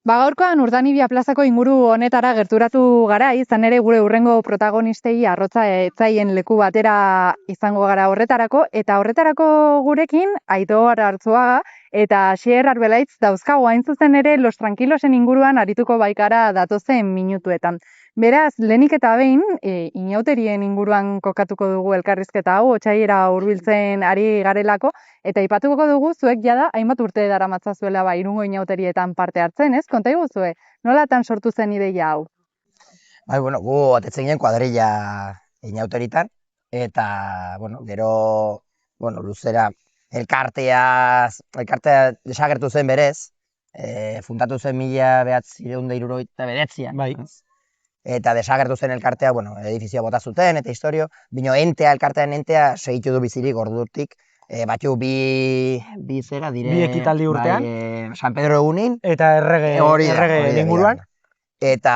Gaurkoan Urdanibia plazako inguru honetara gerturatu gara, izan ere gure hurrengo protagonistei arrotza etzaien leku batera izango gara horretarako, eta horretarako gurekin Aitor Arzuaga eta Xer Arbelaitz dauzkagu hain zuzen ere Los Tranquilosen inguruan arituko baikara datozen minutuetan. Beraz, lehenik eta behin, inauterien inguruan kokatuko dugu elkarrizketa hau, otsaiera hurbiltzen ari garelako, eta aipatuko dugu zuek jada hainbat urte daramatzazuela Irungo inauterietan parte hartzen, ez? Konta iguzue, nolatan sortu zen ideia hau? Bai, bueno, gu atetzen ginen kuadrilla inauteritan, eta, bueno, gero, bueno, luzera, elkartea desagertu zen berez, fundatu zen 1979an. Bai. Eta desagertu zen elkartea, bueno, edifizioa bota zuten, eta historio, bino entea, elkartean entea, segitu du bizirik ordutik, batzu bi zera dire... Bi ekitaldi urtean. Bai, San Pedro egunin. Eta errege inguruan. Eta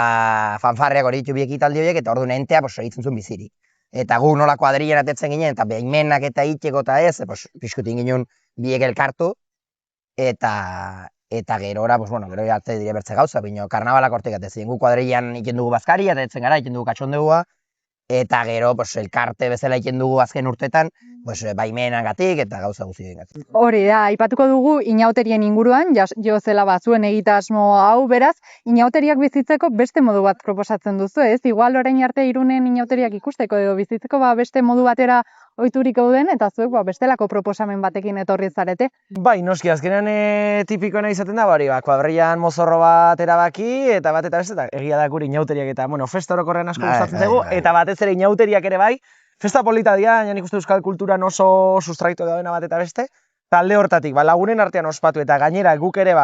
fanfarreak hori ditu bi ekitaldi horiek, eta orduan entea, segitzen zuen bizirik. Eta gu nola kuadrillan atetzen ginen, eta behimenak eta itxeko eta ez, pixkutin ginen biek elkartu, eta gerora, gero arte dire bertze gauza, bino karnabalak hortik atetzen. Gu kuadrillan iken dugu bazkari, atetzen gara, iken dugu katxondegua, eta gero elkarte bezala iken dugu azken urtetan, baimenagatik eta gauza guztiengatik. Hori da, aipatuko dugu inauterien inguruan, jo zela bazuen egitasmo hau, beraz, inauteriak bizitzeko beste modu bat proposatzen duzu, ez? Igual orain arte Irunen inauteriak ikusteko edo bizitzeko beste modu batera ohiturik gauden, eta zuek bestelako proposamen batekin etorri zarete. Bai, noski, azkenean tipikoena izaten da, kuadrillan mozorro bat erabaki, eta bat eta beste, eta egia da gure inauteriak eta, festa orokorrean asko gustatzen zaigu, eta batez ere inauteriak ere bai, festa polita dira, nik uste euskal kulturan oso sustraitu daudena bat eta beste, talde hortatik, lagunen artean ospatu, eta gainera guk ere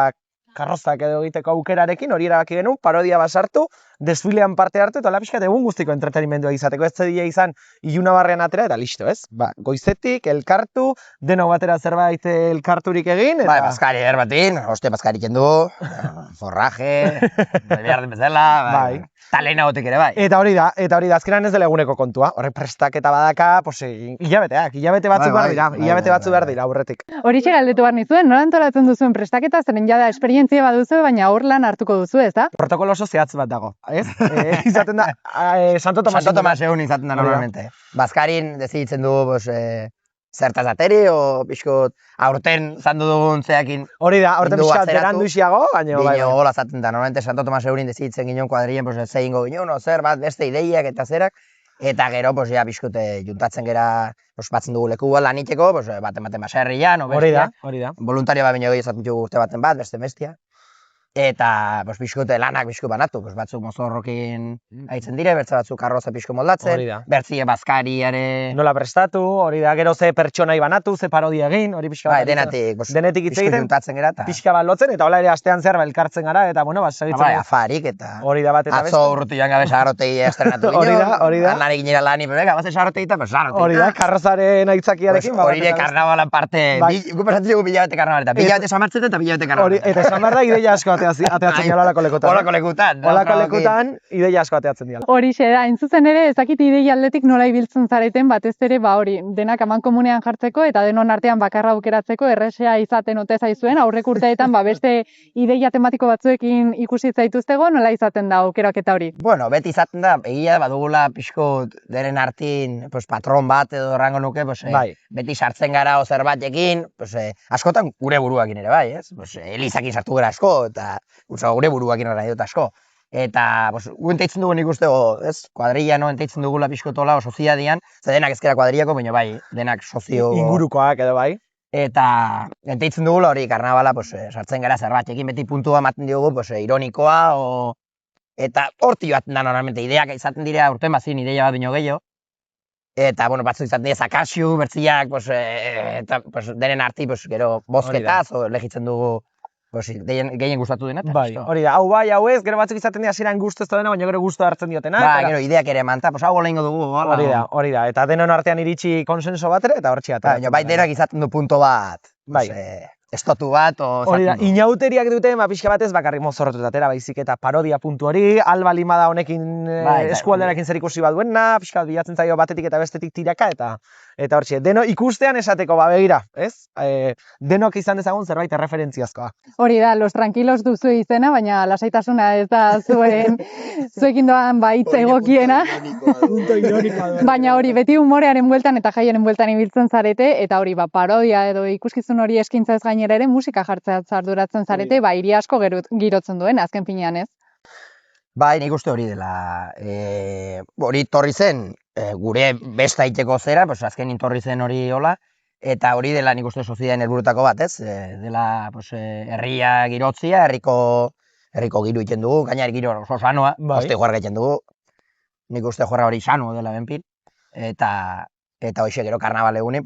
karrozak edo egiteko aukerarekin, hori erabaki genuen, parodia basartu, desfilean parte hartu, eta pixkat egun guztiko entretenimendua izateko, ez zedia izan iluna barrean atera, eta listo, ez? Goizetik, elkartu, denok batera zerbait elkarturik egin, eta... Bazkari erbatin, bazkari kendu, forraje, behar den bezala, talena gotik ere bai. Eta hori da, azkenan ez dela eguneko kontua, horrek prestaketa badaka, hilabete batzu behar dira, aurretik. Horixe galdetu behar nizuen, nola antolatzen duzuen prestaketa, zeren jada esperientzia baduzu, baina hor lan hartuko duzu, ez da? Protokolo oso zehatz bat dago, ez? Izaten da, Santo Tomas egun izaten da normalmente. Bazkarin deziditzen du, zertaz ateri, o pixkot aurten zandu dugun zeakin... Hori da, aurten pixkat berandu isiago, baina... Bino gola zaten da, normalmente Santo Tomas egunin deziditzen ginen kuadrillen, zein go ginen, zer bat, beste ideiak eta zerak, eta gero, pixkute juntatzen gera, batzen dugu leku lan iteko, baten baserrian, o bestia. Hori da. Voluntario bat baino gehi ezaten dugu urte baten bat, beste bestia. Eta pixkote lanak pixko banatu, batzuk mozorrokin haitzen dire, bertze batzuk karroza pixko moldatzen, bertzie bazkariare... Nola prestatu, hori da, gero ze pertsonai banatu, ze parodia egin, hori pixka bat... Denetik hitz egiten, juntatzen gara, pixka bat lotzen, eta hola ere astean zer elkartzen gara, eta segitzen... Afarik, eta... Hori da bat eta beste... Atzo urrutu joan gabe sagarrotegi estrenatu ginen, hori da. Lanik ginera lani, bazen sagarotegi eta sagarotegi. Hori da, karrozaren aitzakiarekin... Hori de karnabalan parte, gupasatzen dugu bilabete karnabaleta, bilabete samartzeten eta bilabete karnabaleta. Eta esan behar da, ideia asko ateatzen dira olako lekutan. Olako lekutan, ideia asko ateatzen dira. Horixe da, entzuzen ere, ezakit ideia aldetik nola ibiltzen zareten, batez ere, hori, denak aman komunean jartzeko, eta denon artean bakarra aukeratzeko, erresea izaten ote zaizuen, aurrek urteetan, beste ideia tematiko batzuekin ikusi zaituztego, nola izaten da aukeraketa hori? Bueno, beti izaten da, egia badugula pixko deren artin, patron bat edo rango nuke, beti sartzen gara ozer batekin, askotan gure buruakin ere bai, ez? Elizakin sartu gara asko, eta gure buruakin nahi dut asko. Eta, gu enteitzen dugu nik ustego, ez? Kuadrilla no enteitzen dugula pixkotola oso ziadian, ze denak ezkera kuadrillako, baina bai, denak sozio... Ingurukoak edo bai. Eta enteitzen dugula hori karnabala, sartzen gara zerbatekin beti puntua ematen diogu, ironikoa, eta horti baten da normalmente ideak izaten dira, urten bazin ideia bat bino gehiago. Eta, batzu izaten dira zakasiu, bertziak, eta denen arti, gero bozketaz, legitzen dugu gehien gustatu dena. Bai, hori da, hau bai, hau ez, gero batzuk izaten dira ziren gustu ez dena, baina gero gustu hartzen diotena. Ba, gero ideak ere manta, hau lehenko dugu. Hori da, eta denon artean iritsi konsenso batera, eta hortxea. Bai denak izaten du punto bat, estotu bat, hori da, inauteriak dute, pixka batez bakarrik mozorrotu atera baizik eta parodia puntu hori, Alba Limada honekin eskualderakin zer ikusi bat duena, pixka bat bilatzen zaio batetik eta bestetik tiraka, eta hortxe, deno ikustean esateko, begira, ez? Denok izan dezagun zerbait erreferentziazkoa. Hori da, Los Tranquilos duzu izena, baina lasaitasuna ez da zuekin doan hitz egokiena. Baina hori, beti humorearen bueltan eta jaioren bueltan ibiltzen zarete, eta hori, parodia edo ikuskizun hori eskintzaz gainera ere musika jartzea arduratzen zarete, hiri asko girotzen duen, azken finean, ez? Bai, nik uste hori dela, hori torri zen, gure besta iteko zera, azken torri zen hori hola, eta hori dela nik uste sozidaden helburutako bat, ez? Dela herria girotzia, herriko giru iten dugu, gainera giro oso sanoa, oste juarga iten dugu, nik uste juarra hori sano dela benpil, eta hoxe gero karnabal egunin,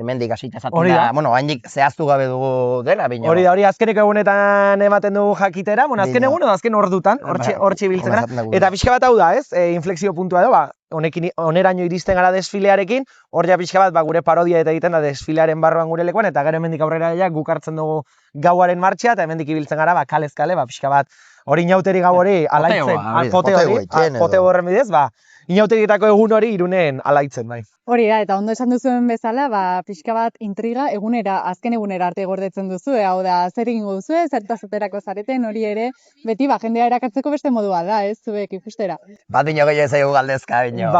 mendik hasita ezaten da, haindik zehaztu gabe dugu dela, bine. Hori azkeneko egunetan ematen dugu jakitera, azken egun edo azken ordutan, hortxe biltzen gara. Eta pixka bat hau da, ez? Inflexio puntua edo, oneraino iristen gara desfilearekin, hor ja pixka bat gure parodia eta egiten da desfilearen barruan gure lekuan, eta gero hemendik aurrera guk hartzen dugu gauaren martxea, eta hemendik ibiltzen gara, kalez kale, pixka bat, hori inauteri gau hori alaitzen, poteo horren bidez, inauterietako egun hori Irunen alaitzen, bai. Hori da, eta ondo esan duzuen bezala, pixka bat intriga azken egunera arte gordetzen duzu, hau da, zer egingo duzu, zertaz aterako zareten, hori ere, beti jendea erakatzeko beste modua da, ez, zuek ikustera. Bat bino gehiago ezaigu galdezka, bino,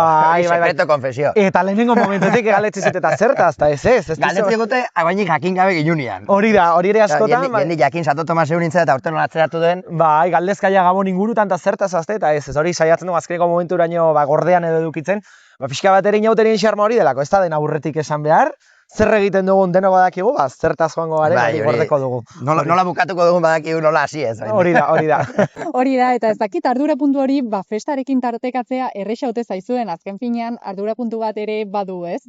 sekreto konfesio. Eta lehenengo momentutik galetzi zut eta zertaz, eta ez. Galetzi gute, againik jakin gabe ginunean. Hori da, hori ere askotan. Jendik jakin Santo Tomas egun nintzen eta urten atzeratu den. Bai, galdezkaia gabon ingurutan eta zertaz azte, eta ez hori saiatzen dugu azkeneko momenturaino gordean edo edukitzen. Pixka bat ere inauterien xarma hori delako, ez da den aurretik esan behar, zer egiten dugun denok badakigu, zertaz joango garen, hori gordeko dugu. Nola bukatuko dugun badakigu, nola hasi ez. Hori da. Hori da, eta ez dakit ardura puntu hori, festarekin tartekatzea erresa ote zaizuen, azken finean ardura puntu bat ere badu, ez?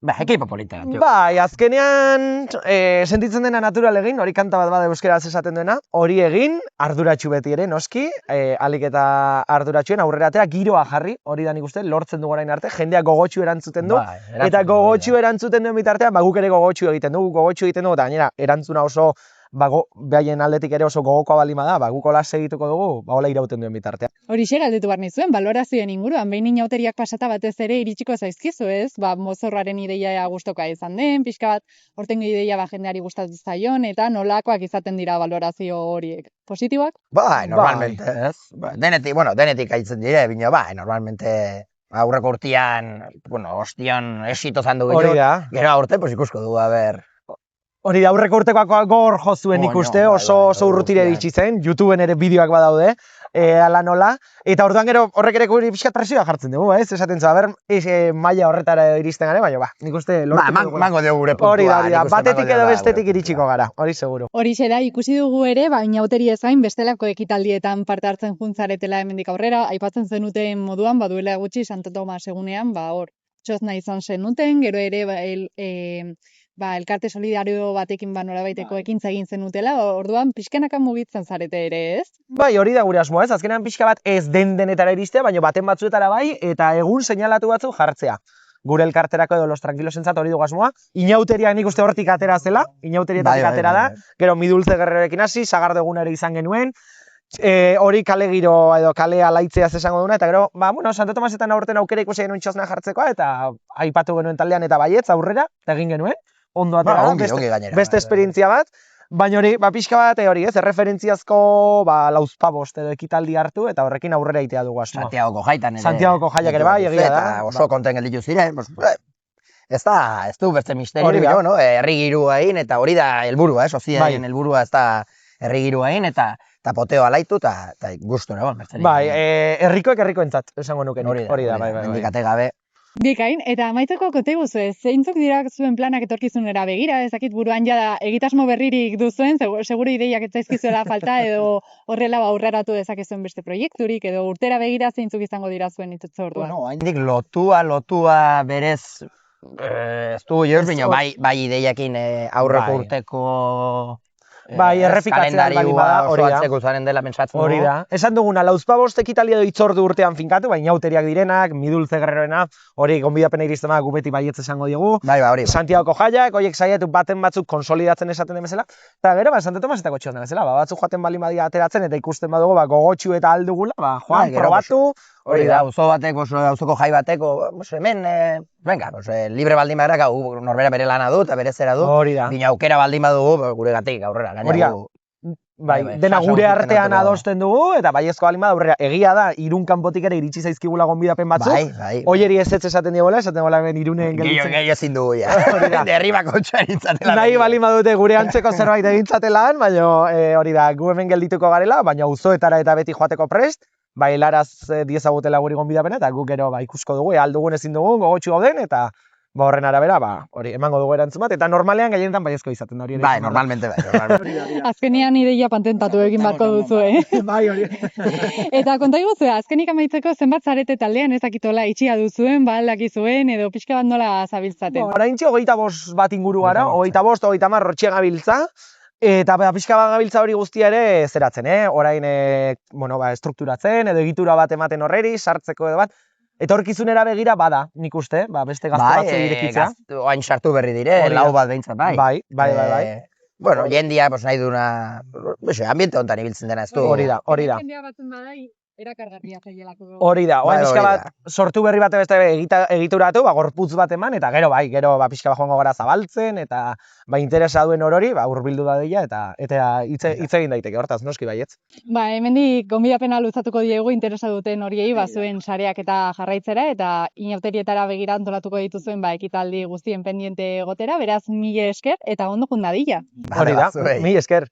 Ekipo polita. Bai, azkenean sentitzen dena natural egin, hori kanta bat bada euskeraz esaten duena, hori egin, arduratxu beti ere, noski, alik eta arduratxuen aurrera atera, giroa jarri, hori da nik uste, lortzen du orain arte, jendeak gogotxu erantzuten du, eta gogotxu erantzuten duen bitartean, guk ere gogotxu egiten dugu, eta gainera, erantzuna oso, behaien aldetik ere oso gogokoa balima da, guk hola segituko dugu, hola irauten duen bitartean. Hori xe galdetu behar nizuen, balorazioen inguruan, behin inauteriak pasata batez ere iritsiko zaizkizu, ez? Mozorroaren ideia gustoka izan den, pixka bat, hortengo ideia jendeari gustatu zaion, eta nolakoak izaten dira balorazio horiek. Positiboak? Bai, normalmente, ez? Denetik aitzen dire, bino, normalmente aurreko urtean, ostion esito zandu gero aurte, ikusko du, Hori da, aurreko urtekoak gogor jozuen ikuste, oso urrutire ditzi zen, YouTubeen ere bideoak badaude, ala nola, eta orduan gero horrek ere guri pixkat presioa jartzen dugu, ez? Esaten zu, maila horretara iristen gare, baina nik uste lortuko dugu. Mango dugu gure puntua. Hori da, batetik edo bestetik iritsiko gara, hori seguru. Hori da, ikusi dugu ere, inauteri ez gain bestelako ekitaldietan parte hartzen juntzaretela hemendik aurrera, aipatzen zenuten moduan, baduela gutxi Santo Tomas egunean, hor, txozna izan zenuten, gero ere, elkarte solidario batekin nolabaiteko ekintza egin zenutela, orduan pixkanaka mugitzen zarete ere, ez? Bai, hori da gure asmoa, ez? Azkenean pixka bat ez denetara iristea, baina baten batzuetara bai, eta egun seinalatu batzuk jartzea. Gure elkarterako edo Los Tranquilosentzat hori dugu asmoa. Inauteria nik uste hortik atera zela, inauterietatik atera da, gero Midultze Gerrerorekin hasi, sagardo egunari izan genuen, hori kale giro edo kale alaitzeaz esango duna, eta gero, Santo Tomasetan aurten aukera ikusi genuen txosna jartzekoa, eta aipatu genuen taldean eta baietz aurrera, eta egin genuen. Ondo atera da, beste esperientzia bat, baina hori, pixka bat, hori ez, erreferentziazko lauzpabost edo ekitaldi hartu, eta horrekin aurrera itea dugu asmoa. Santiagoko jaitan ere. Santiagoko jaiak ere bai, egia da. Oso konten gelditu ziren, ez du beste misterio, herri girua egin, eta hori da helburua, sozialaren helburua ez da herri girua egin, eta poteo alaitu, eta gustu nagoen. Bai, herrikoek herrikoentzat, esango nuken, hori da, bai. Mendikate gabe. Bikain, eta amaitzeko kote guzu ez, zeintzuk dira zuen planak etorkizunera begira, ezakit buruan jada egitasmo berririk duzuen, seguro ideiak ez zaizkizuela falta, edo horrela aurreratu dezakezuen beste proiekturik, edo urtera begira zeintzuk izango dira zuen itutze orduan. Haindik lotua berez, ez du joz, bai ideiakin aurreko urteko Bai, errepikatzea baldin bada, hori da. Kalendarioa zaren dela pentsatzen dugu. Hori da. Esan duguna, lauzpabost ekitaldi edo itzordu urtean finkatu, baina inauteriak direnak, Midultze Guerreroena, hori gonbidapena iristen da, gu beti baietz esango diegu. Bai, hori. Santiagoko jaiak, horiek saiatu baten batzuk konsolidatzen esaten den bezala. Eta gero, Santo Tomasetako txosna bezala, batzuk joaten baldin badia ateratzen eta ikusten badugu, gogotxu eta aldugula, joan, probatu. Hori da, auzo batek, auzoko jai bateko, hemen, venga, libre baldin badera, gau norbera bere lana du eta bere zera du. Hori da. Bina aukera baldin badugu, gure gatik aurrera. Bai, dena gure artean adosten dugu, eta baiezko baldin bada aurrera. Egia da, Irun kanpotik ere iritsi zaizkigula gonbidapen batzuk. Bai. Oieri ez esaten diegola, esaten gola ben Irunen gelditzen. Gehiago ezin dugu, ja. Derribako txarintzatela. Nahi baldin badute gure antzeko zerbait egintzatelan, baina hori da, gu hemen geldituko garela, baina auzoetara eta beti joateko prest, bai laraz diezagutela guri gonbidapena, eta guk gero ikusko dugu, aldugun ezin dugun, gogotxu gauden, eta horren arabera, hori, emango dugu erantzun bat, eta normalean gehienetan baiezko izaten da hori. Bai, normalmente bai. Azkenean ideia patentatu egin barko duzu, Bai, hori. Eta konta iguzu, azkenik amaitzeko zenbat zarete taldean ezakitola itxia duzuen, aldakizuen, edo pixka bat nola zabiltzaten? Oraintxe 25 bat inguru gara, 25, 30 rotxia gabiltza, eta pixka bat gabiltza hori guztia ere zeratzen, orain estrukturatzen, edo egitura bat ematen horreri, sartzeko edo bat. Etorkizunera begira bada, nik uste, beste gazte batzu irekitzea. Oain sartu berri dire, lau bat behintzat, bai. Bai. Bueno, jendia nahi duna, ambiente honetan ibiltzen dena ez du. Hori da. Jendea batzen badai, erakargarria zaielako. Hori da, oain pixka bat sortu berri bate beste egituratu, gorputz bat eman, eta gero pixka bat joango gara zabaltzen, eta interesa duen orori, hurbildu dadila, eta hitz egin daiteke, hortaz, noski baietz. Hemendik gonbidapena luzatuko diegu interesa duten horiei, zuen sareak eta jarraitzera, eta inauterietara begira antolatuko dituzuen ekitaldi guztien pendiente egotera, beraz, mila esker, eta ondo jundadila. Hori da, mila esker.